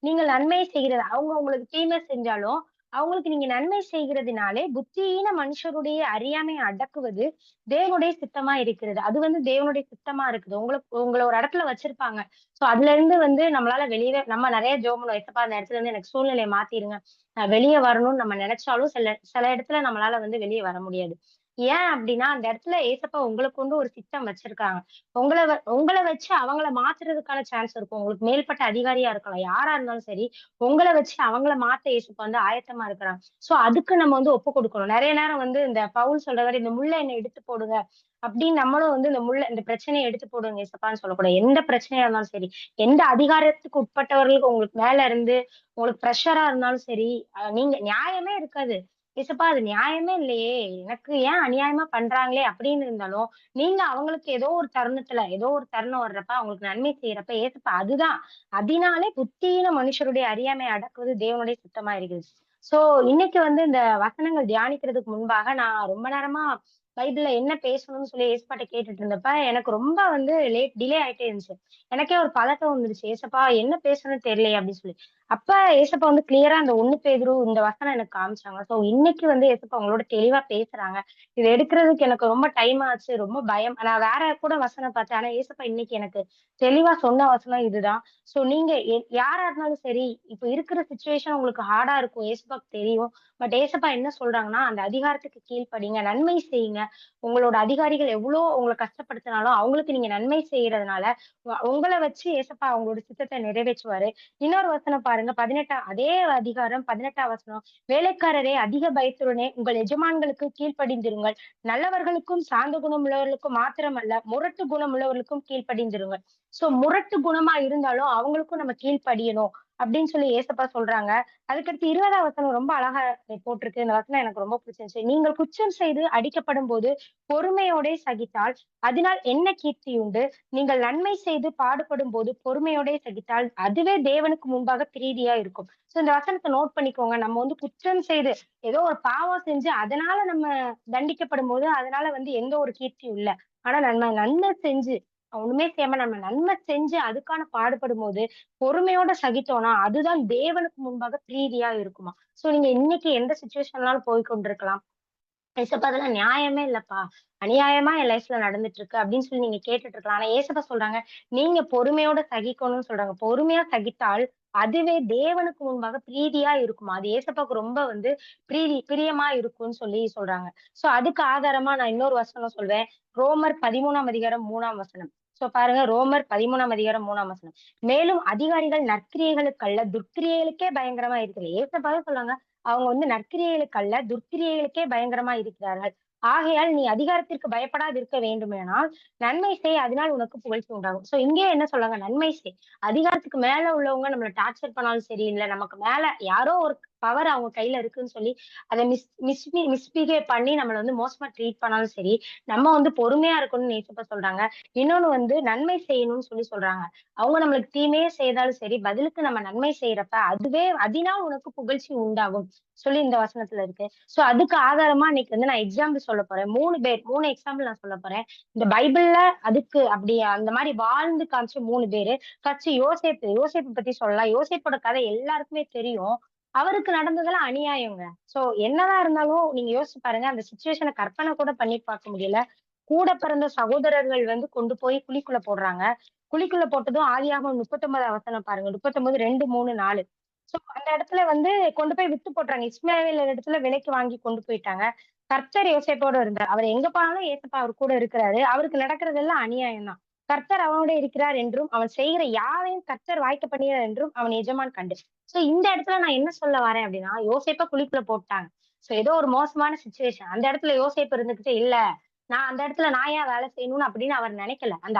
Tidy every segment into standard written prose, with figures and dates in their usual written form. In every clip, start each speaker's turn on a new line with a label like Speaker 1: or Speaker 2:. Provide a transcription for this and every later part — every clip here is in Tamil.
Speaker 1: நீங்கள் நன்மை செய்கிறது அவங்க உங்களுக்கு தீமை செஞ்சாலும், அவங்களுக்கு நீங்க நன்மை செய்கிறதுனாலே புத்தியீன மனுஷருடைய அறியாமையை அடக்குவது தேவனுடைய சித்தமா இருக்கிறது. அது தேவனுடைய சித்தமா இருக்குது. உங்கள ஒரு இடத்துல வச்சிருப்பாங்க. சோ அதுல இருந்து நம்மளால வெளியவே நம்ம நெறைய ஜெபம் பண்ணுவோம். "ஏசப்பா அந்த இடத்துல இருந்து எனக்கு சூழ்நிலைய மாத்திருங்க. நான் வெளிய வரணும்னு" நம்ம நெனைச்சாலும் சில சில இடத்துல நம்மளால வெளிய வர முடியாது. ஏன் அப்டின்னா, அந்த இடத்துல ஏசப்பா உங்கள கொண்டு ஒரு சித்தம் வச்சிருக்காங்க. உங்கள வச்சு அவங்கள மாத்துறதுக்கான சான்ஸ் இருக்கும். உங்களுக்கு மேல்பட்ட அதிகாரியா இருக்கலாம். யாரா இருந்தாலும் சரி, உங்கள வச்சு அவங்கள மாத்த ஏசப்பா ஆயத்தமா இருக்கிறாங்க. சோ அதுக்கு நம்ம ஒப்பு குடுக்கணும். நெறைய நேரம் இந்த பவுல் சொல்ற மாரி, "இந்த முள்ள என்ன எடுத்து போடுங்க" அப்படின்னு நம்மளும் இந்த பிரச்சனைய எடுத்து போடுங்க ஏசப்பான்னு சொல்லக்கூடாது. எந்த பிரச்சனையா இருந்தாலும் சரி, எந்த அதிகாரத்துக்கு உட்பட்டவர்களுக்கு உங்களுக்கு மேல இருந்து உங்களுக்கு பிரஷரா இருந்தாலும் சரி, நீங்க நியாயமே இருக்காது. "ஏசப்பா அது நியாயமே இல்லையே! எனக்கு ஏன் அநியாயமா பண்றாங்களே!" அப்படின்னு இருந்தாலும், நீங்க அவங்களுக்கு ஏதோ ஒரு தருணம் வர்றப்ப, அவங்களுக்கு நன்மை செய்யறப்ப, ஏசப்பா அதுதான். அதனாலே புத்தியீன மனுஷருடைய அறியாமையை அடக்குவது தேவனுடைய சித்தமா இருக்குது. சோ இன்னைக்கு இந்த வசனங்கள் தியானிக்கிறதுக்கு முன்பாக நான் ரொம்ப நேரமா பைபிள்ல என்ன பேசணும்னு சொல்லி ஏசப்பாட்ட கேட்டுட்டு இருந்தப்ப, எனக்கு ரொம்ப டிலே ஆயிட்டே இருந்துச்சு. எனக்கே ஒரு பதட்டம் வந்துருச்சு. "ஏசப்பா என்ன பேசணும்னு தெரியலையே!" அப்படின்னு சொல்லி. அப்ப ஏசப்பா கிளியரா அந்த 1 பேதுரு இந்த வசனம் எனக்கு காமிச்சாங்க. சோ இன்னைக்கு ஏசப்பா உங்களோட தெளிவா பேசுறாங்க. இத எடுக்கிறதுக்கு எனக்கு ரொம்ப டைம் ஆச்சு. ரொம்ப பயம். நான் வேற கூட வசனம் பார்த்தேன். ஆனா ஏசப்பா இன்னைக்கு எனக்கு தெளிவா சொன்ன வசனம் இதுதான். சோ நீங்க யாரா இருந்தாலும் சரி, இப்ப இருக்கிற சிச்சுவேஷன் உங்களுக்கு ஹார்டா இருக்கும். ஏசப்பாக்கு தெரியும். பட் ஏசப்பா என்ன சொல்றாங்கன்னா, அந்த அதிகாரத்துக்கு கீழ்ப்படிங்க. நன்மை செய்யுங்க. உங்களோட அதிகாரிகள் எவ்ளோ உங்கள கஷ்டப்படுத்தினாலும், அவங்களுக்கு நீங்க நன்மை செய்யறதுனால, உங்கள வச்சு ஏசப்பா அவங்களோட சித்தத்த நிறைவேற்றுவாரு. இன்னொரு வசனம் பாருங்க. 18 அதே அதிகாரம் 18ஆம் வசனம். "வேலைக்காரரே அதிக பயத்துடனே உங்கள் எஜமான்களுக்கு கீழ்ப்படிந்திருங்கள். நல்லவர்களுக்கும் சாந்த குணம் உள்ளவர்களுக்கும் மாத்திரமல்ல, முரட்டு குணம் உள்ளவர்களுக்கும் கீழ்ப்படிந்திருங்கள்." சோ முரட்டு குணமா இருந்தாலும் அவங்களுக்கும் நம்ம கீழ்ப்படியணும் அப்படின்னு சொல்லி ஏசப்பா சொல்றாங்க. அதுக்கடுத்து 20ஆம் வசனம் ரொம்ப அழகா போட்டிருக்கு. இந்த வசனம் எனக்கு ரொம்ப பிடிச்சிருந்துச்சு. "நீங்கள் குற்றம் செய்து அடிக்கப்படும்போது பொறுமையோடே சகித்தால், அதனால் என்ன கீர்த்தி உண்டு? நீங்கள் நன்மை செய்து பாடுபடும்போது பொறுமையோடே சகித்தால், அதுவே தேவனுக்கு முன்பாக பிரீதியா இருக்கும்." சோ இந்த வசனத்த நோட் பண்ணிக்கோங்க. நம்ம குற்றம் செய்து ஏதோ ஒரு பாவம் செஞ்சு அதனால நம்ம தண்டிக்கப்படும்போது, அதனால எந்த ஒரு கீர்த்தியும் இல்ல. ஆனா நம்ம நன்மை செஞ்சு ஒண்ணுமே செய்யாம நம்ம நன்மை செஞ்சு அதுக்கான பாடுபடும்போது, பொறுமையோட சகித்தோம்னா, அதுதான் தேவனுக்கு முன்பாக பிரீதியா இருக்குமாம். சோ நீங்க இன்னைக்கு எந்த சிச்சுவேஷன்னாலும் போய் கொண்டிருக்கலாம். ஏசப்பா அதெல்லாம் நியாயமே இல்லப்பா. அநியாயமா என் லைஃப்ல நடந்துட்டு இருக்கு அப்படின்னு சொல்லி நீங்க கேட்டுட்டு இருக்கலாம். ஆனா ஏசப்பா சொல்றாங்க, நீங்க பொறுமையோட சகிக்கணும்னு சொல்றாங்க. பொறுமையா சகித்தால், அதுவே தேவனுக்கு முன்பாக பிரீதியா இருக்குமா. அது ஏசப்பாக்கு ரொம்ப பிரியமா இருக்கும்னு சொல்லி சொல்றாங்க. சோ அதுக்கு ஆதாரமா நான் இன்னொரு வசனம் சொல்வேன். ரோமர் 13ஆம் அதிகாரம் 3ஆம் வசனம். சோ பாருங்க ரோமர் 13ஆம் அதிகாரம் 3ஆம் வசனம். "மேலும் அதிகாரிகள் நற்கிரியைகளுக்கு அல்ல, துர்க்கிரியைகளுக்கே பயங்கரமா இருக்கிற." ஏசப்பாவே சொல்றாங்க. அவங்க நற்கிரியைகளுக்கு அல்ல, துர்க்கிரியைகளுக்கே பயங்கரமா இருக்கிறார்கள். ஆகையால் நீ அதிகாரத்திற்கு பயப்படாது இருக்க வேண்டுமானால், நன்மை செய் அதனால் உனக்கு புகழ்ச்சி உண்டாகும். சோ இங்கேயே என்ன சொல்றாங்க? நன்மை செய். அதிகாரத்துக்கு மேல உள்ளவங்க நம்மள டார்ச்சர் பண்ணாலும் சரி, இல்ல நமக்கு மேல யாரோ ஒரு பவர் அவங்க கையில இருக்குன்னு சொல்லி, அத மிஸ்பிஹேவ் பண்ணி நம்மள மோசமா ட்ரீட் பண்ணாலும் சரி, நம்ம பொறுமையா இருக்கணும்னு ஏசப்பா சொல்றாங்க. இன்னொன்னு நன்மை செய்யணும்னு சொல்லி சொல்றாங்க. அவங்க நம்மளுக்கு தீமையே செய்தாலும் சரி, பதிலுக்கு நம்ம நன்மை செய்யறப்ப, அதுவே அதனால் உனக்கு புகழ்ச்சி உண்டாகும். சொல்லி இந்த வசனத்துல இருக்கு. சோ அதுக்கு ஆதாரமா இன்னைக்கு நான் எக்ஸாம்பிள் சொல்லப் போறேன். 3 எக்ஸாம்பிள் நான் சொல்லப் போறேன். இந்த பைபிள்ல அதுக்கு அப்படி அந்த மாரி வாழ்ந்து காமிச்ச 3 பேரு. ஃபர்ஸ்ட் யோசேப்பு. யோசேப்பு பத்தி சொல்லலாம். யோசேப்போட கதை எல்லாருக்குமே தெரியும். அவருக்கு நடந்ததெல்லாம் அநியாயங்க. சோ என்னதான் இருந்தாலும் நீங்க யோசிச்சு பாருங்க. அந்த சிச்சுவேஷன கற்பனை கூட பண்ணி பார்க்க முடியல. கூட பிறந்த சகோதரர்கள் கொண்டு போய் குழிக்குள்ள போடுறாங்க. குழிக்குள்ள போட்டதும் ஆதியாகமம் 39 வசனம் பாருங்க. 39 2, 3, 4. சோ அந்த இடத்துல கொண்டு போய் வித்து போட்டுறாங்க. இஸ்மவேல் இடத்துல விலைக்கு வாங்கி கொண்டு போயிட்டாங்க. கர்த்தர் யோசேப்போட இருந்தார். அவர் எங்க போனாலும் ஏசப்பா அவர் கூட இருக்கிறாரு. அவருக்கு நடக்கிறதெல்லாம் அநியாயம் தான். கர்த்தர் அவனோட இருக்கிறார் என்றும், அவன் செய்கிற யாவையும் கர்த்தர் வாய்க்க பண்ணுகிறார் என்றும் அவன் எஜமான் கண்டு. சோ இந்த இடத்துல நான் என்ன சொல்ல வரேன் அப்படின்னா, யோசேப்ப குழிக்குள்ள போட்டாங்க. சோ ஏதோ ஒரு மோசமான சிச்சுவேஷன். அந்த இடத்துல யோசேப்பு இருந்துகிட்டு, இல்ல அந்த இடத்துல நான் ஏன் வேலை செய்யணும்னு அப்படின்னு அவர் நினைக்கல. அந்த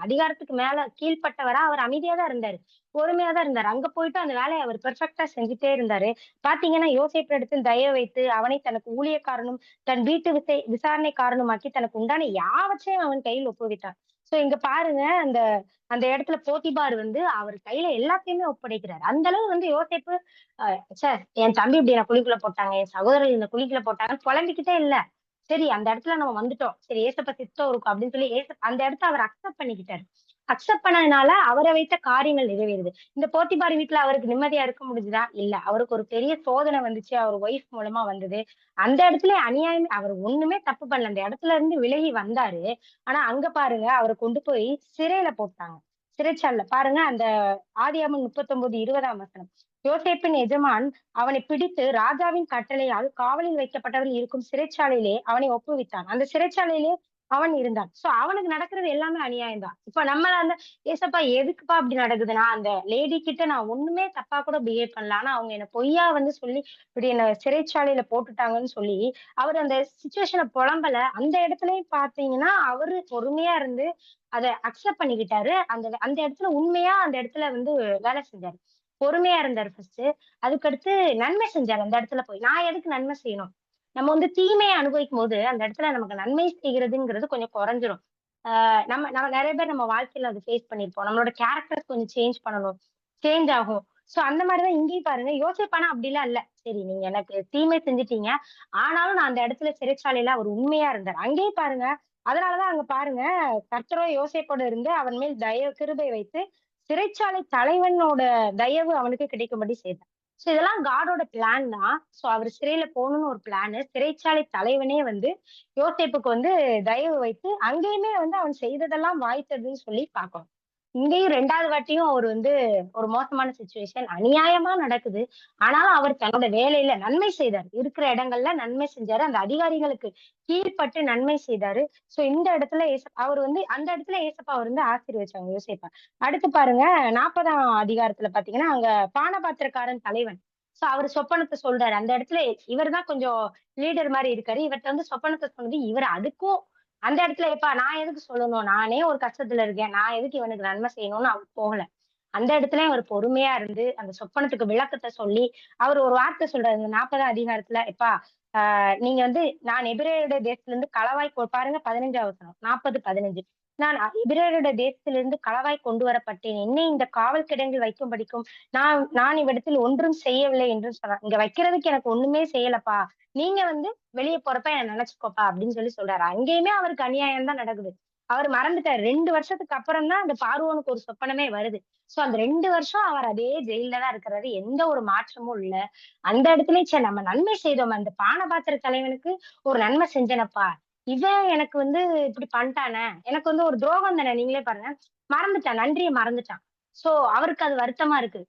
Speaker 1: அதிகாரத்துக்கு மேல கீழ்ப்பட்டவரா அவர் அமைதியா தான் இருந்தாரு. பொறுமையா தான் இருந்தாரு. அங்க போயிட்டு அந்த வேலைய அவர் பெர்ஃபெக்ட்டா செஞ்சுட்டே இருந்தாரு. பார்த்தீங்கன்னா, யோசேப்பினிடத்தில் தயவு வைத்து அவனை தனக்கு ஊழியக்காரனும், தன் வீட்டு விசாரணைக்காரனுமாக்கி தனக்கு உண்டான யாவற்றையும் அவன் கையில் ஒப்புவித்தான். சோ இங்க பாருங்க, அந்த அந்த இடத்துல போத்திபார் அவர் கையில எல்லாத்தையுமே ஒப்படைக்கிறாரு. அந்த அளவு யோசேப்பு அ ச்சே என் தம்பி இப்படி என்ன குழிக்குள்ள போட்டாங்க, என் சகோதரர் என்ன குழிக்குள்ள போட்டாங்கன்னு புலம்பிக்கிட்டே இல்ல. சரி அந்த இடத்துல நம்ம வந்துட்டோம். சரி ஏசப்பா சித்தம் இருக்கும் அப்படின்னு சொல்லி அந்த இடத்த அவர் அக்செப்ட் பண்ணிக்கிட்டாரு. அக்செப்ட் பண்ணதுனால அவரை வைத்த காரியங்கள் நிறைவேறுது. இந்த போத்திபார் வீட்ல அவருக்கு நிம்மதியா இருக்க முடிஞ்சுதா? இல்ல. அவருக்கு ஒரு பெரிய சோதனை வந்துச்சு. அவர் ஒய்ஃப் மூலமா வந்தது. அந்த இடத்துல அநியாயம் அவர் ஒண்ணுமே தப்பு பண்ணல. அந்த இடத்துல இருந்து விலகி வந்தாரு. ஆனா அங்க பாருங்க அவர கொண்டு போய் சிறையில போட்டாங்க. சிறைச்சாலைல பாருங்க அந்த ஆதியாகமம் 39, 20ஆம் வசனம். யோசேப்பின் எஜமான் அவனை பிடித்து ராஜாவின் கட்டளையால் காவலில் வைக்கப்பட்டவர்கள் இருக்கும் சிறைச்சாலையிலே அவனை ஒப்புவித்தான். அந்த சிறைச்சாலையிலே அவன் இருந்தான். சோ அவனுக்கு நடக்கிறது எல்லாமே அநியாயம் தான். இப்ப நம்மள அந்த ஏசப்பா எதுக்குப்பா இப்படி நடக்குதுன்னா, அந்த லேடி கிட்ட நான் ஒண்ணுமே தப்பா கூட பிஹேவ் பண்ணல. ஆனா அவங்க என்ன பொய்யா வந்து சொல்லி இப்படி என்ன சிறைச்சாலையில போட்டுட்டாங்கன்னு சொல்லி, அவரு அந்த சிச்சுவேஷன புலம்பல. அந்த இடத்துலயும் பார்த்தீங்கன்னா, அவரு பொறுமையா இருந்து அத அக்செப்ட் பண்ணிக்கிட்டாரு. அந்த அந்த இடத்துல உண்மையா அந்த இடத்துல வந்து வேலை செஞ்சாரு. பொறுமையா இருந்தாரு ஃபர்ஸ்ட்டு. அதுக்கடுத்து நன்மை செஞ்சாரு அந்த இடத்துல போய். நான் எதுக்கு நன்மை செய்யணும்? நம்ம வந்து தீமைய அனுபவிக்கும்போது, அந்த இடத்துல நமக்கு நன்மை செய்கிறதுங்கிறது கொஞ்சம் குறைஞ்சிரும். நம்ம நம்ம நெறைய பேர் நம்ம வாழ்க்கையில அத ஃபேஸ் பண்ணியிருப்போம். நம்மளோட கேரக்டர் கொஞ்சம் சேஞ்ச் பண்ணணும். சேஞ்ச் ஆகும். சோ அந்த மாரி தான் இங்கேயும் பாருங்க. யோசேப்பு ஆனா அப்படிலாம் இல்ல. சரி நீங்க எனக்கு தீமை செஞ்சுட்டீங்க. ஆனாலும் நான் அந்த இடத்துல சிறைச்சாலையில அவர் உண்மையா இருந்தார். அங்கேயும் பாருங்க. அதனால தான் அங்க பாருங்க, கர்த்தரோ யோசேப்போட இருந்து அவன் மேல் கிருபை வைத்து, சிறைச்சாலை தலைவனோட தயவு அவனுக்கு கிடைக்கும்படி செய்தார். சோ இதெல்லாம் காடோட பிளான் தான். சோ அவரு சிறையில போகணும்னு ஒரு பிளானு. சிறைச்சாலை தலைவனே வந்து யோசேப்புக்கு வந்து தயவு வைத்து, அங்கேயுமே வந்து அவன் செய்ததெல்லாம் வாய்த்ததுன்னு சொல்லி பார்க்கிறோம். இங்கேயும் 2வது வாட்டியும் அவரு வந்து ஒரு மோசமான சிச்சுவேஷன் அநியாயமா நடக்குது. ஆனாலும் அவர் தன்னோட வேலையில நன்மை செய்தார். இருக்கிற இடங்கள்ல நன்மை செஞ்சாரு. அந்த அதிகாரிகளுக்கு கீழ்ப்பட்டு நன்மை செய்தாரு. சோ இந்த இடத்துல அவர் வந்து அந்த இடத்துல ஏசப்பா வந்து ஆசீர்வதிச்சாங்க யோசேப்ப. அடுத்து பாருங்க 40ஆம் அதிகாரத்துல பாத்தீங்கன்னா, அங்க பானபாத்திரக்காரன் தலைவன். சோ அவரு சொப்பனத்த சொல்றாரு. அந்த இடத்துல இவர் தான் கொஞ்சம் லீடர் மாரி இருக்காரு. இவர்ட்ட வந்து சொப்பனத்த சொன்னது இவரு அதுக்கும் அந்த இடத்துல எப்பா நான் எதுக்கு சொல்லணும்? நானே ஒரு கஷ்டத்துல இருக்கேன். நான் எதுக்கு இவனுக்கு நன்மை செய்யணும்னு அவர் போகல. அந்த இடத்துலயும் அவர் பொறுமையா இருந்து, அந்த சொப்பனத்துக்கு விளக்கத்த சொல்லி, அவர் ஒரு வார்த்தை சொல்றாரு. இந்த 40ஆம் அதிகாரத்துல, "எப்பா நீங்க வந்து நான் எபிரேயருடைய தேசத்திலிருந்து பாருங்க 15ஆம் வசனம். 40, 15. நான் எபிரேயருடைய தேசத்திலிருந்து களவாய் கொண்டு வரப்பட்டேன். என்னை இந்த காவல் கிடங்கில் வைக்கும்படிக்கும் நான் நான் இவ்விடத்தில் ஒன்றும் செய்யவில்லை என்று சொன்னார். இங்க வைக்கிறதுக்கு எனக்கு ஒண்ணுமே செய்யலப்பா. நீங்க வந்து வெளிய போறப்ப என்ன நினைச்சுக்கோப்பா அப்படின்னு சொல்லி சொல்றாரு. அங்கேயுமே அவருக்கு அநியாயம் தான் நடக்குது. அவர் மறந்துட்டாரு. 2 வருஷத்துக்கு அப்புறம் தான் அந்த பார்வோனுக்கு ஒரு சொப்பனமே வருது. சோ அந்த 2 வருஷம் அவர் அதே ஜெயில்ல தான் இருக்கிறாரு. எந்த ஒரு மாற்றமும் இல்ல. அந்த இடத்துலயும் நம்ம நன்மை செய்தோம். அந்த பானபாத்திர தலைவனுக்கு ஒரு நன்மை செஞ்சேனப்பா. இவன் எனக்கு வந்து இப்படி பண்ணிட்டானே! எனக்கு வந்து ஒரு துரோகம் தானே! நீங்களே பாருங்க. மறந்துட்டான். நன்றிய மறந்துட்டான். சோ அவருக்கு அது வருத்தமா இருக்கு.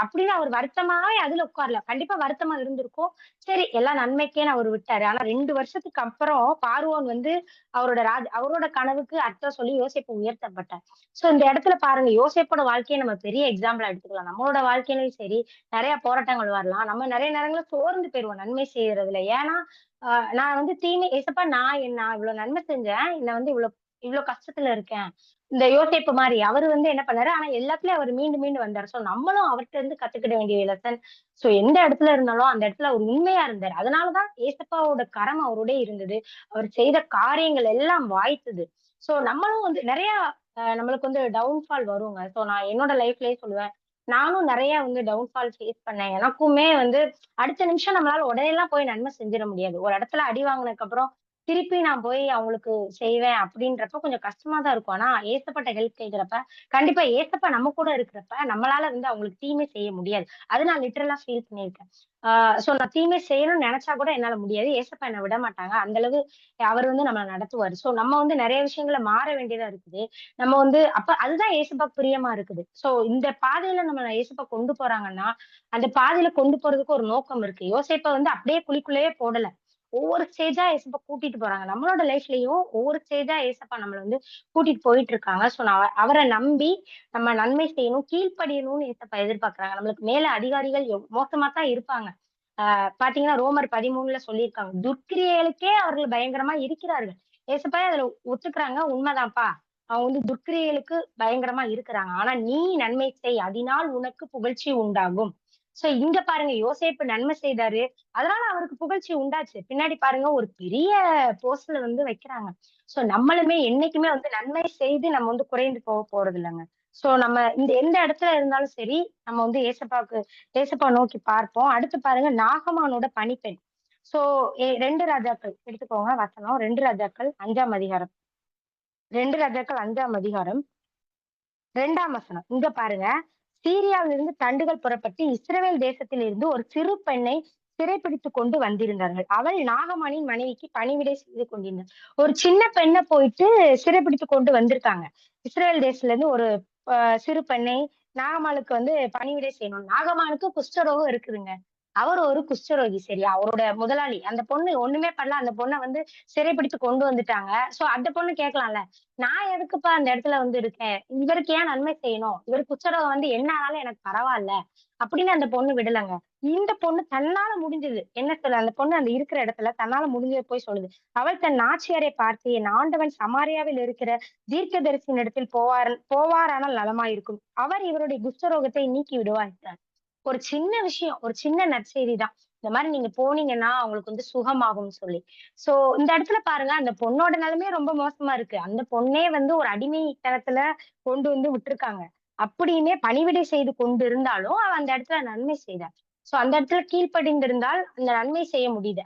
Speaker 1: அப்படின்னு அவர் வருத்தமாவே அதுல உட்காரல. கண்டிப்பா வருத்தமா இருந்திருக்கும். சரி எல்லாம் நன்மைக்கேன்னு அவரு விட்டாரு. ஆனா 2 வருஷத்துக்கு அப்புறம் பார்வோன் வந்து அவரோட கனவுக்கு அர்த்தம் சொல்லி யோசேப்பு உயர்த்தப்பட்டார். சோ இந்த இடத்துல பாருங்க யோசேப்போட வாழ்க்கைய நம்ம பெரிய எக்ஸாம்பிளா எடுத்துக்கலாம். நம்மளோட வாழ்க்கையிலயும் சரி, நெறைய போராட்டங்கள் வரலாம். நம்ம நெறைய நேரங்கள்ல சோர்ந்து போயிருவோம் நன்மை செய்யறதுல. ஏன்னா, அ நான் வந்து ஏசப்பா நான் இவ்வளவு நன்மை செஞ்சேன். என்ன வந்து இவ்ளோ கஷ்டத்துல இருக்கேன். இந்த யோசேப்பு மாரி அவரு வந்து என்ன பண்ணாரு, ஆனா எல்லாத்துலயும் அவரு மீண்டு மீண்டு வந்தாரு. சோ நம்மளும் அவர்ட்ட இருந்து கத்துக்கிட வேண்டிய லெசன். சோ எந்த இடத்துல இருந்தாலும் அந்த இடத்துல அவர் உண்மையா இருந்தாரு. அதனால தான் ஏசப்பாவோட கரம் அவரோடயே இருந்தது. அவர் செய்த காரியங்கள் எல்லாம் வாய்த்தது. சோ நம்மளும் வந்து நெறைய நம்மளுக்கு வந்து டவுன்ஃபால் வருங்க. சோ நான் என்னோட லைஃப்லயே சொல்லுவேன். நானும் நெறைய வந்து டவுன்ஃபால் ஃபேஸ் பண்ணேன். எனக்குமே வந்து அடுத்த நிமிஷம் நம்மளால உடனேலாம் போய் நன்மை செஞ்சிட முடியாது. ஒரு இடத்துல அடி வாங்குனதுக்கு அப்புறம் திருப்பி நான் போய் அவங்களுக்கு செய்வேன் அப்படின்றப்ப கொஞ்சம் கஷ்டமா தான் இருக்கும். ஆனா ஏசப்பாட்ட ஹெல்ப் கேட்கிறப்ப, கண்டிப்பா ஏசப்பா நம்ம கூட இருக்கிறப்ப, நம்மளால வந்து அவங்களுக்கு தீமை செய்ய முடியாது. அது நான் லிட்டரலா ஃபீல் பண்ணியிருக்கேன். ஆ சோ நான் தீமை செய்யணும்னு நெனச்சா கூட என்னால முடியாது. ஏசப்பா என்ன விட மாட்டாங்க. அந்த அளவு அவர் வந்து நம்மள நடத்துவாரு. சோ நம்ம வந்து நெறைய விஷயங்கள மாற வேண்டியதா இருக்குது. நம்ம வந்து அப்ப அதுதான் ஏசப்பாக்கு பிரியமா இருக்குது. சோ இந்த பாதையில நம்மள ஏசப்பா கொண்டு போறாங்கன்னா, அந்த பாதையில கொண்டு போறதுக்கு ஒரு நோக்கம் இருக்கு. யோசேப்ப வந்து அப்படியே குழிக்குள்ளேயே போடல. ஒவ்வொரு ஸ்டேஜா ஏசப்பா கூட்டிட்டு போறாங்க. நம்மளோட லைஃப்லயும் ஒவ்வொரு ஸ்டேஜா ஏசப்பா நம்மள வந்து கூட்டிட்டு போயிட்டு இருக்காங்க. சோ நான் அவர நம்பி நம்ம நன்மை செய்யணும், கீழ்ப்படியணும்னு ஏசப்பா எதிர்பார்க்கிறாங்க. நம்மளுக்கு மேல அதிகாரிகள் மோசமா தான் இருப்பாங்க. பாத்தீங்கன்னா ரோமர் 13ல சொல்லியிருக்காங்க. துர்க்கிரியைகளுக்கே அவர்கள் பயங்கரமா இருக்கிறார்கள். ஏசப்பாவே அதுல ஒத்துக்கிறாங்க. உண்மைதான்ப்பா. அவங்க வந்து துர்க்கிரியைகளுக்கு பயங்கரமா இருக்கிறாங்க. ஆனா நீ நன்மை செய். அதனால் உனக்கு புகழ்ச்சி உண்டாகும். சோ இங்க பாருங்க யோசேப்பு நன்மை செய்தாரு. அதனால அவருக்கு புகழ்ச்சி உண்டாச்சு. பின்னாடி பாருங்க ஒரு பெரிய போஸ்ட்ல வந்து வைக்கிறாங்க. சோ நம்மளுமே என்னைக்குமே வந்து நன்மை செய்து நம்ம வந்து குறைந்து போறது இல்லங்க. சோ நம்ம இந்த எந்த இடத்துல இருந்தாலும் சரி, நம்ம வந்து ஏசப்பா நோக்கி பார்ப்போம். அடுத்து பாருங்க நாகமானோட பணிப்பெண். சோ 2 ராஜாக்கள் எடுத்துக்கோங்க வசனம். 2 ராஜாக்கள் 5ஆம் அதிகாரம். 2 ராஜாக்கள் 5ஆம் அதிகாரம். 2ஆம் வசனம். இங்க பாருங்க. சீரியாவிலிருந்து தண்டுகள் புறப்பட்டு இஸ்ரவேல் தேசத்தில் இருந்து ஒரு சிறு பெண்ணை சிறைப்பிடித்துக் கொண்டு வந்திருந்தார்கள். அவள் நாகமானின் மனைவிக்கு பணிவிடை செய்து கொண்டிருந்தாள். ஒரு சின்ன பெண்ண போயிட்டு சிறைப்பிடித்துக் கொண்டு வந்திருக்காங்க. இஸ்ரவேல் தேசத்துல இருந்து ஒரு அ சிறு பெண்ணை நாகமானுக்கு வந்து பணிவிடை செய்யணும். நாகமானுக்கு குஷ்டரோகம் இருக்குதுங்க. அவர் ஒரு குஷ்டரோகி சரியா? அவரோட முதலாளி. அந்த பொண்ணு ஒண்ணுமே பண்ணல. அந்த பொண்ண வந்து சிறைப்பிடித்து கொண்டு வந்துட்டாங்க. சோ அந்த பொண்ணு கேட்கலாம்ல. நான் எதுக்குப்பா அந்த இடத்துல வந்து இருக்கேன்? இவருக்கு ஏன் நன்மை செய்யணும்? இவரு குஷ்டரோகம் வந்து என்ன ஆனாலும் எனக்கு பரவால்ல. அப்படின்னு அந்த பொண்ணு விடலங்க. இந்த பொண்ணு தன்னால முடிஞ்சது. என்ன சொல்ல அந்த பொண்ணு அந்த இருக்கிற இடத்துல தன்னால முடிஞ்சத போய் சொல்லுது. அவள் தன் நாச்சியாரை பார்த்து, என் ஆண்டவன் சமாரியாவில் இருக்கிற தீர்க்கதரிசியின் இடத்தில் போவாரானால் நலமாயிருக்கும். அவர் இவருடைய குஷ்டரோகத்தை நீக்கி விடுவார் என்றார். ஒரு சின்ன விஷயம், ஒரு சின்ன நற்செய்தி தான். இந்த மாரி நீங்க போனீங்கன்னா, அவங்களுக்கு வந்து சுகமாகும்னு சொல்லி. சோ இந்த இடத்துல பாருங்க, அந்த பொண்ணோட நிலைமையே ரொம்ப மோசமா இருக்கு. அந்த பொண்ணே வந்து ஒரு அடிமைத்தனத்துல கொண்டு வந்து விட்டுருக்காங்க. அப்படியுமே பணிவிடை செய்து கொண்டிருந்தாலும், அவ அந்த இடத்துல நன்மை செய்தா. சோ அந்த இடத்துல கீழ்ப்படிந்திருந்தால், அந்த நன்மை செய்ய முடியுது.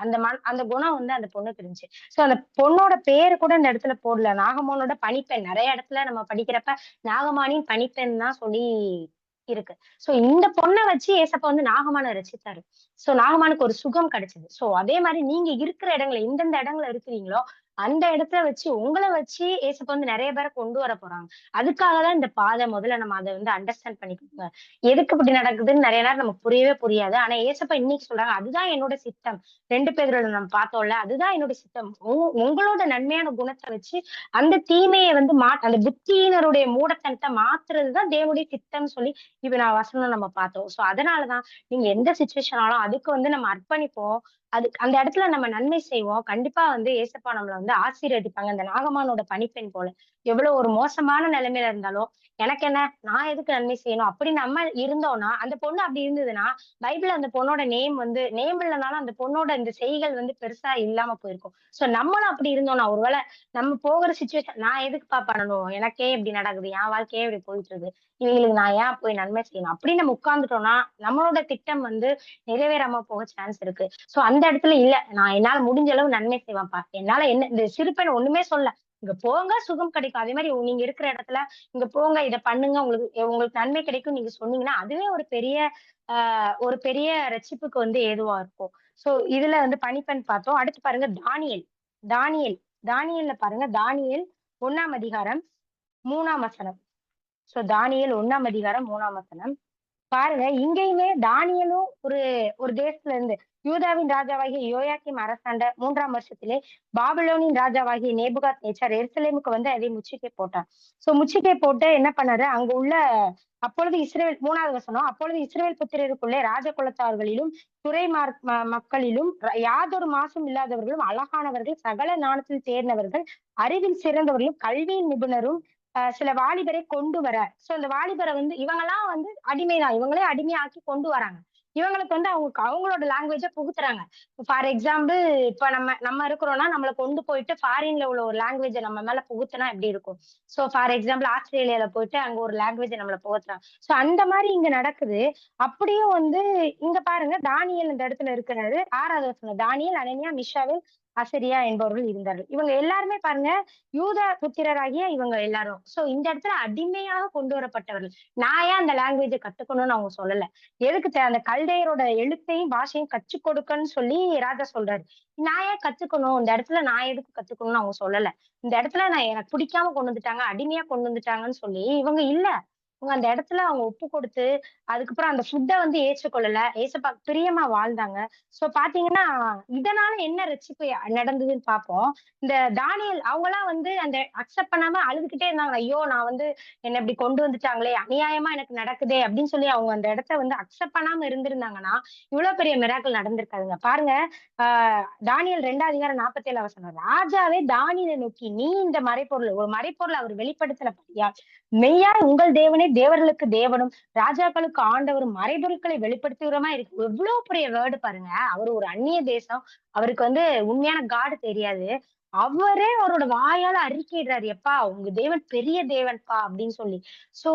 Speaker 1: அந்த குணம் வந்து அந்த பொண்ணுக்கு இருந்துச்சு. சோ அந்த பொண்ணோட பேரு கூட இந்த இடத்துல போடல. நாகம்மனோட பணிப்பெண். நெறைய இடத்துல நம்ம படிக்கிறப்ப, நாகமாணியின் பணிப்பெண் தான் சொல்லி இருக்கு. சோ இந்த பொண்ண வச்சு ஏசப்பா வந்து நாகமான ரட்சித்தாரு. சோ நாகமானுக்கு ஒரு சுகம் கிடைச்சது. சோ அதே மாரி நீங்க இருக்கிற இடங்கள்ல எந்தெந்த இடங்கள்ல இருக்கிறீங்களோ, அந்த இடத்துல வச்சு உங்கள வச்சு ஏசப்பா வந்து நெறைய பேர கொண்டு வர போறாங்க. அதுக்காக தான் இந்த பாதை முதல்ல நம்ம அத வந்து அண்டர்ஸ்டாண்ட் பண்ணிக்கோங்க. எதுக்கு இப்படி நடக்குதுன்னு நெறைய நேரம் நமக்கு புரியவே புரியாது. ஆனா ஏசப்பா இன்னைக்கு சொல்றாங்க, அதுதான் என்னோட சித்தம். 2 பேதுருல நம்ம பார்த்தோம்ல, அதுதான் என்னோட சித்தம். உங்களோட நன்மையான குணத்த வச்சு அந்த தீமைய வந்து அந்த புத்தியினருடைய மூடத்தனத்த மாத்துறது தான் தேவனுடைய சித்தம்னு சொல்லி இப்ப நான் வசனம் நம்ம பார்த்தோம். சோ அதனாலதான் நீங்க எந்த சிச்சுவேஷனாலும் அதுக்கு வந்து நம்ம அர்ப்பணிப்போம். அதுக்கு அந்த இடத்துல நம்ம நன்மை செய்வோம். கண்டிப்பா வந்து ஏசப்பா நம்மள வந்து ஆசீர்வதிப்பாங்க. அந்த நாகமானோட பணிப்பெண் போல. எவ்வளவு ஒரு மோசமான நிலைமையில இருந்தாலும், எனக்கு என்ன? நான் எதுக்கு நன்மை செய்யணும்? அப்படி நம்ம இருந்தோம்னா, அந்த பொண்ணு அப்படி இருந்ததுன்னா, பைபிள்ல அந்த பொண்ணோட நேம் வந்து நேம் இல்லனாலும் அந்த பொண்ணோட இந்த செய்கள் வந்து பெருசா இல்லாம போயிருக்கும். சோ நம்மளும் அப்படி இருந்தோம்னா, ஒருவேள நம்ம போகிற சிச்சுவேஷன் நான் எதுக்குப்பா பண்ணணும்? எனக்கே இப்படி நடக்குது. என் வாழ்க்கையே இப்படி போயிட்டு இருக்கு. இவங்களுக்கு நான் ஏன் போய் நன்மை செய்யணும்? அப்படின்னு நம்ம உட்கார்ந்துட்டோம்னா, நம்மளோட திட்டம் வந்து நிறைவேறாம போக சான்ஸ் இருக்கு. சோ அந்த இடத்துல இல்ல, நான் என்னால முடிஞ்ச அளவு நன்மை செய்வேன்ப்பா. என்னால என்ன இந்த சிறு பெண் ஒண்ணுமே சொல்லல. இங்க போங்க சுகம் கிடைக்கும். அதே மாரி நீங்க இருக்கிற இடத்துல, இங்க போங்க, இத பண்ணுங்க. உங்களுக்கு உங்களுக்கு நன்மை கிடைக்கும்னு நீங்க சொன்னீங்கன்னா, அதுவே ஒரு பெரிய ரட்சிப்புக்கு வந்து ஏதுவா இருக்கும். சோ இதுல வந்து பணிப்பெண் பார்த்தோம். அடுத்து பாருங்க தானியேல். தானியேல் தானியேல்ல பாருங்க, தானியேல் 1ஆம் அதிகாரம் 3ஆம் வசனம். சோ தானியேல் 1ஆம் அதிகாரம் 3ஆம் வசனம். பாருங்க இங்கேயுமே தானியேலும் ஒரு ஒரு தேசத்துல இருந்து யூதாவின் ராஜாவாகிய யோயாக்கீம் அரசாண்ட 3ஆம் வருஷத்திலே பாபிலோனின் ராஜாவாகிய நேபுகாத்நேச்சார் எருசலேமுக்கு வந்து அதை முற்றுகை போட்டார். சோ முற்றுகை போட்டு என்ன பண்ணாரு? அங்க உள்ள அப்பொழுது இஸ்ரவேல் 3வது வசனம். அப்பொழுது இஸ்ரவேல் புத்திரருக்குள்ளே ராஜகுலத்தார்களிலும் மக்களிலும் யாதொரு மாசும் இல்லாதவர்களும் அழகானவர்கள் சகல ஞானத்தில் தேர்ந்தவர்கள் அறிவில் சிறந்தவர்களும் கல்வியின் நிபுணரும் சில வாலிபரை கொண்டு வர. சோ அந்த வாலிபரை வந்து இவங்கெல்லாம் வந்து அடிமைதான். இவங்களே அடிமையாக்கி கொண்டு வராங்க. இவங்களுக்கு வந்து அவங்களோட லாங்குவேஜ புகுத்துறாங்க. ஃபார் எக்ஸாம்பிள் இப்ப நம்ம நம்ம இருக்கிறோம்னா நம்மள கொண்டு போயிட்டு ஃபாரின்ல உள்ள ஒரு லாங்குவேஜ நம்ம மேல புகுத்துனா எப்படி இருக்கும்? சோ ஃபார் எக்ஸாம்பிள் ஆஸ்திரேலியால போயிட்டு அங்க ஒரு லாங்குவேஜ நம்மள புகுத்துறாங்க. சோ அந்த மாரி இங்க நடக்குது. அப்படியும் வந்து இங்க பாருங்க தானியேல் இந்த இடத்துல இருக்கிறாரு. 6வது வசனம். தானியேல், அனனியா, மிஷாவேல், அசரியா என்பவர்கள் இருந்தார்கள். இவங்க எல்லாருமே பாருங்க யூதா புத்திரராகிய இவங்க எல்லாரும். சோ இந்த இடத்துல அடிமையாக கொண்டு வரப்பட்டவர்கள். நான் ஏன் அந்த லாங்குவேஜ கத்துக்கணும்னு அவங்க சொல்லல. எதுக்கு அந்த கல்தையரோட எழுத்தையும் பாஷையும் கற்றுக் கொடுக்கன்னு சொல்லி ராஜா சொல்றாரு. நான் ஏன் கத்துக்கணும்? இந்த இடத்துல நான் எதுக்கு கத்துக்கணும்னு அவங்க சொல்லல. இந்த இடத்துல எனக்கு பிடிக்காம கொண்டு வந்துட்டாங்க, அடிமையா கொண்டு வந்துட்டாங்கன்னு சொல்லி இவங்க இல்ல. அவங்க அந்த இடத்துல அவங்க ஒப்பு கொடுத்து, அதுக்கப்புறம் அந்த ஃபுட்ட வந்து ஏற்றுக்கொள்ளல. ஏசப்பாக்கு பிரியமா வாழ்ந்தாங்க. சோ பாத்தீங்கன்னா, இதனால என்ன ரட்சிப்பு நடந்ததுன்னு பார்ப்போம். இந்த தானியேல் அவங்கலாம் வந்து அந்த அக்செப்ட் பண்ணாம அழுதுகிட்டே இருந்தாங்க. ஐயோ! நான் வந்து என்ன இப்படி கொண்டு வந்துட்டாங்களே! அநியாயமா எனக்கு நடக்குதே! அப்படின்னு சொல்லி அவங்க அந்த இடத்த வந்து அக்செப்ட் பண்ணாம இருந்திருந்தாங்கன்னா, இவ்வளவு பெரிய மிராக்கிள் நடந்திருக்காதுங்க. பாருங்க, ஆ தானியேல் 2ஆம் அதிகாரம் 47 வசனம். ராஜாவே தானியேலை நோக்கி, நீ இந்த ஒரு மறைப்பொருள் அவர் வெளிப்படுத்தினபடியால், மெய்யாய் உங்கள் தேவனே தேவர்களுக்கு தேவனும், ராஜாக்களுக்கு ஆண்டவரும், மறைபொருட்களை வெளிப்படுத்துகிறவருமா இருக்கு. எவ்வளவு பெரிய வேர்ட் பாருங்க. அவரு ஒரு அந்நிய தேசம். அவருக்கு வந்து உண்மையான காட் தெரியாது. அவரே அவரோட வாயால அறிக்கையிடுறாரு, "எப்பா உங்க தேவன் பெரிய தேவன்பா" அப்படின்னு சொல்லி. சோ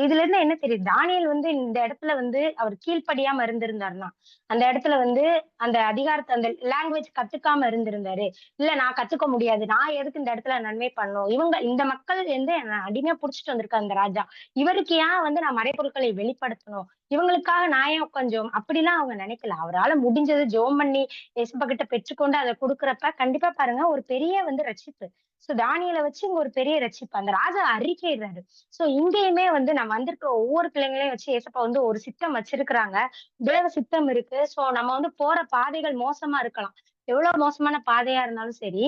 Speaker 1: இதுல இருந்து என்ன தெரியுது? தானியேல் வந்து இந்த இடத்துல வந்து அவர் கீழ்ப்படியாம இருந்திருந்தாருன்னா, அந்த இடத்துல வந்து அந்த அதிகாரத்த அந்த லாங்குவேஜ் கத்துக்காம இருந்திருந்தாரு. "இல்ல நான் கத்துக்க முடியாது. நான் எதுக்கு இந்த இடத்துல நன்மை பண்ணணும்? இந்த மக்கள் வந்து என்ன அடிமையா புடிச்சுட்டு வந்திருக்காரு இந்த ராஜா. இவருக்கு ஏன் வந்து நான் மறைபொருட்களை வெளிப்படுத்தணும்? இவங்களுக்காக நான் ஏன் கொஞ்சம்" அப்படிலாம் அவங்க நினைக்கல. அவரால முடிஞ்சது ஜெபம் பண்ணி இயேசுப்பா கிட்ட பெற்றுக்கொண்டு அத குடுக்குறப்ப, கண்டிப்பா பாருங்க ஒரு பெரிய வந்து ரட்சிப்பு. சோ தானியேல வச்சு இங்க ஒரு பெரிய ரட்சிப்பு. அந்த ராஜா அறிக்கையிடுறாரு. சோ இங்கேயுமே வந்து நான் வந்திருக்கிற ஒவ்வொரு பிள்ளைங்களையும் வச்சு ஏசப்பா வந்து ஒரு சித்தம் வச்சிருக்கிறாங்க. தேவ சித்தம் இருக்கு. சோ நம்ம வந்து போற பாதைகள் மோசமா இருக்கலாம். எவ்வளவு மோசமான பாதையா இருந்தாலும் சரி,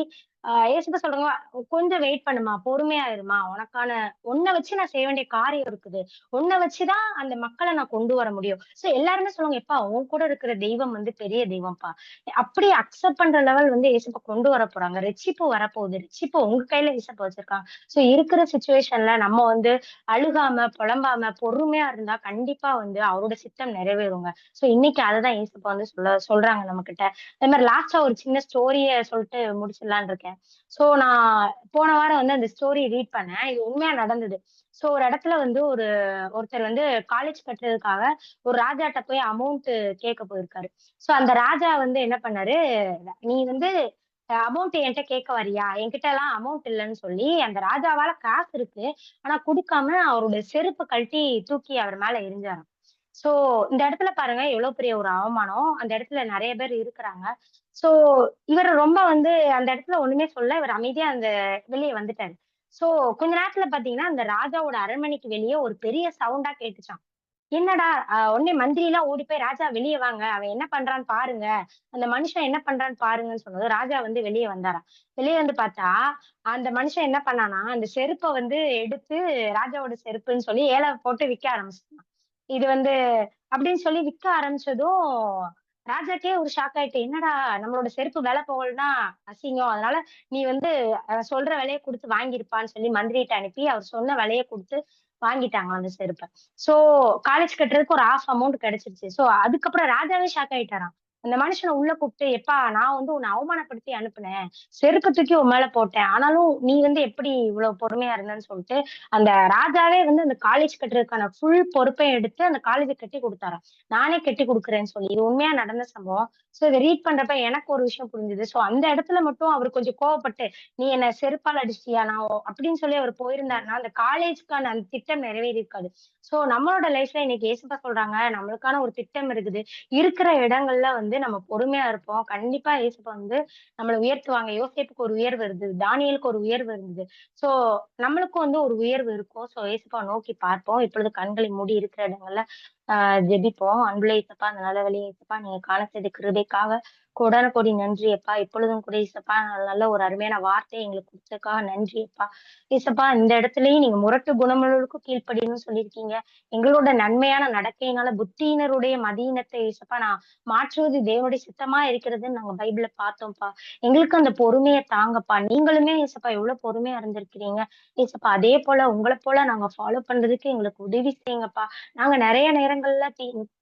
Speaker 1: ஏசப்பா சொல்றாங்க, "கொஞ்சம் வெயிட் பண்ணுமா, பொறுமையா இருமா. உனக்கான உன்ன வச்சு நான் செய்ய வேண்டிய காரியம் இருக்குது. உன்ன வச்சு தான் அந்த மக்கள நான் கொண்டு வர முடியும்." சோ எல்லாருமே சொல்லுவாங்க, "எப்பா உன் கூட இருக்கிற தெய்வம் வந்து பெரிய தெய்வம்ப்பா." அப்படியே அக்செப்ட் பண்ற லெவல் வந்து ஏசப்பா கொண்டு வரப்போறாங்க. ரட்சிப்பு வரப்போகுது. ரட்சிப்பு உங்க கையில ஏசப்பா வச்சிருக்காங்க. சோ இருக்கிற சிச்சுவேஷன்ல நம்ம வந்து அழுகாம, புலம்பாம, பொறுமையா இருந்தா கண்டிப்பா வந்து அவரோட சித்தம் நிறைவேறுங்க. சோ இன்னைக்கு அததான் ஏசப்பா வந்து சொல்றாங்க நம்மகிட்ட. அதே மாரி லாஸ்ட்டா ஒரு சின்ன ஸ்டோரிய சொல்ட்டு முடிச்சிடலான்னு இருக்கேன். சோ நான் போன வாரம் வந்து அந்த ஸ்டோரி ரீட் பண்ணேன். இது உண்மையா நடந்தது. சோ ஒரு இடத்துல வந்து ஒருத்தர் வந்து காலேஜ் கட்டுறதுக்காக ஒரு ராஜாட்ட போய் அமௌண்ட் கேட்க போயிருக்காரு. சோ அந்த ராஜா வந்து என்ன பண்ணாரு, "நீ வந்து அமௌண்ட் என்ட்ட கேட்க வரியா? என்கிட்டலாம் அமௌண்ட் இல்லன்னு" சொல்லி அந்த ராஜாவால காசு இருக்கு. ஆனா குடுக்காம அவருடைய செருப்ப கழட்டி தூக்கி அவர் மேல எறிஞ்சாராம். சோ இந்த இடத்துல பாருங்க எவ்வளவு பெரிய ஒரு அவமானம். அந்த இடத்துல நெறைய பேர் இருக்கிறாங்க. சோ இவரு ரொம்ப வந்து அந்த இடத்துல ஒண்ணுமே சொல்லல. இவரு அமைதியா வெளிய வந்துட்டாரு. சோ கொஞ்ச நேரத்துல பாத்தீங்கன்னா, அந்த ராஜாவோட அரண்மனைக்கு வெளிய ஒரு பெரிய சவுண்டா கேட்டுச்சாம். என்னடா உடனே மந்திரிலாம் ஓடி போய், "ராஜா வெளிய வாங்க. அவன் என்ன பண்றான்னு பாருங்க. அந்த மனுஷன் என்ன பண்றான்னு பாருங்கன்னு" சொன்னதும், ராஜா வந்து வெளிய வந்தாராம். வெளிய வந்து பார்த்தா, அந்த மனுஷன் என்ன பண்ணானா, அந்த செருப்ப வந்து எடுத்து ராஜாவோட செருப்புன்னு சொல்லி ஏல போட்டு விக்க ஆரம்பிச்சுட்டான். இது வந்து அப்படின்னு சொல்லி விக்க ஆரம்பிச்சதும், ராஜாக்கே ஒரு ஷாக் ஆயிட்டு, "என்னடா நம்மளோட செருப்பு விலை போகலன்னா அசிங்கம். அதனால நீ வந்து சொல்ற விலைய குடுத்து வாங்கியிருப்பான்னு" சொல்லி மந்திரிட்ட அனுப்பி, அவர் சொன்ன விலைய குடுத்து வாங்கிட்டாங்களாம் அந்த செருப்ப. சோ காலேஜ் கட்டுறதுக்கு ஒரு ஹால்ஃப் அமௌண்ட் கிடைச்சிருச்சு. சோ அதுக்கப்புறம் ராஜாவே ஷாக் ஆயிட்டாராம். அந்த மனுஷன உள்ள கூப்பிட்டு, "எப்பா நான் வந்து உன்ன அவமானப்படுத்தி அனுப்புனேன். செருப்ப தூக்கி உன் மேல போட்டேன். ஆனாலும் நீ வந்து எப்படி இவ்வளவு பொறுமையா இருந்தன்னு" சொல்லிட்டு, அந்த ராஜாவே வந்து அந்த காலேஜ் கட்டுறதுக்கான ஃபுல் பொறுப்பையும் எடுத்து அந்த காலேஜ கட்டிக் குடுத்தாராம். நானே கட்டிக் குடுக்குறேன்னு சொல்லி. இது உண்மையா நடந்த சம்பவம். சோ இத ரீட் பண்றப்ப எனக்கு ஒரு விஷயம் புரிஞ்சுது. சோ அந்த இடத்துல மட்டும் அவரு கொஞ்சம் கோவப்பட்டு, "நீ என்ன செருப்பால அடிச்சிட்டியா? நான் அப்படின்னு சொல்லி அவரு போயிருந்தாருன்னா, அந்த காலேஜ்க்கான அந்த திட்டம் நிறைவேறியிருக்காது. சோ நம்மளோட லைஃப்ல இன்னைக்கு ஏசப்பா சொல்றாங்க, நம்மளுக்கான ஒரு திட்டம் இருக்குது. இருக்கிற இடங்கள்ல வந்து நம்ம பொறுமையா இருப்போம். கண்டிப்பா ஏசப்பா வந்து நம்மள உயர்த்துவாங்க. யோசேப்புக்கு ஒரு உயர்வு இருந்தது. தானியேலுக்கு ஒரு உயர்வு இருந்தது. சோ நம்மளுக்கும் வந்து ஒரு உயர்வு இருக்கும். சோ ஏசப்பாவ நோக்கி பார்ப்போம். இப்பொழுது கண்களை மூடி இருக்கிற இடங்கள்ல ஜெபிப்போம். அன்புள்ள இயேசப்பா, அந்த நல்ல வழி இயேசப்பா, நீங்க காண செய்த கிருபைக்காக கோடான கோடி நன்றி அப்பா. இப்பொழுதும் கூட இயேசப்பா, நல்ல ஒரு அருமையான வார்த்தைய எங்களுக்கு குடுத்ததுக்காக நன்றி அப்பா. இயேசப்பா, இந்த இடத்துலயும் நீங்க முரட்டு குணமுள்ளவர்களுக்கும் கீழ்ப்படியணும்னு சொல்லியிருக்கீங்க. எங்களோட நன்மையான நடக்கையினால புத்தியினருடைய மதியீனத்தை இயேசப்பா நான் மாற்றுவது தேவனுடைய சித்தமா இருக்கிறதுன்னு நாங்க பைபிள்ல பார்த்தோம்ப்பா. எங்களுக்கு அந்த பொறுமைய தாங்கப்பா. நீங்களுமே இயேசப்பா எவ்வளவு பொறுமையா இருந்திருக்கிறீங்க. இயேசப்பா, அதே போல உங்கள போல நாங்க ஃபாலோ பண்றதுக்கு எங்களுக்கு உதவி செய்யுங்கப்பா. நாங்க நெறைய நேரங்கள்ல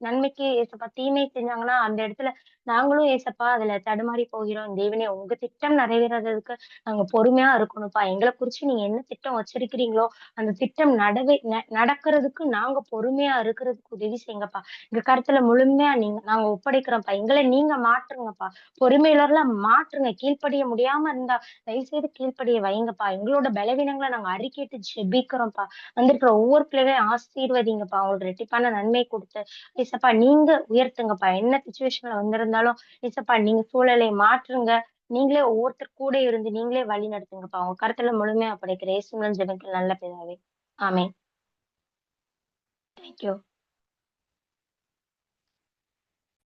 Speaker 1: நன்மைக்கு ஏசப்பா தீமை செஞ்சாங்கன்னா, அந்த இடத்துல நாங்களும் ஏசப்பா அதுல தடுமாறி போகிறோம். தேவனே உங்க திட்டம் நிறைவேறாததுக்கு நாங்க பொறுமையா இருக்கணும்ப்பா. எங்கள குறிச்சு நீங்க என்ன திட்டம் வச்சிருக்கிறீங்களோ, அந்த திட்டம் நடக்கிறதுக்கு நாங்க பொறுமையா இருக்கிறதுக்கு உதவி செய்யுங்கப்பா. எங்க கருத்துல முழுமையா நாங்க ஒப்படைக்கிறோம்ப்பா. எங்கள நீங்க மாற்றுங்கப்பா. பொறுமையுள்ளவர்களா மாற்றுங்க. கீழ்ப்படிய முடியாம இருந்தா, தயவு செய்து கீழ்ப்படிய வைங்கப்பா. எங்களோட பலவீனங்கள நாங்க அறிக்கையிட்டு ஜெபிக்கிறோம்ப்பா. வந்திருக்கிற ஒவ்வொரு பிள்ளைகளையும் ஆசீர்வதிங்கப்பா. அவங்களுக்கு ரெட்டிப்பான நன்மை குடுத்து, ஏசப்பா நீங்க உயர்த்துங்கப்பா. என்ன சிச்சுவேஷன்ல வந்திருந்தாலும், ஏசப்பா நீங்க சூழலை மாற்றுங்க. நீங்களே ஒவ்வொருத்தர் கூட இருந்து நீங்களே வழி நடத்துங்கப்பா. உங்க கருத்துல முழுமையா ஒப்படைக்கிறேன். இயேசு மூலம் ஜெபிக்கிறேன் நல்ல பிதாவே. ஆமென். Thank you.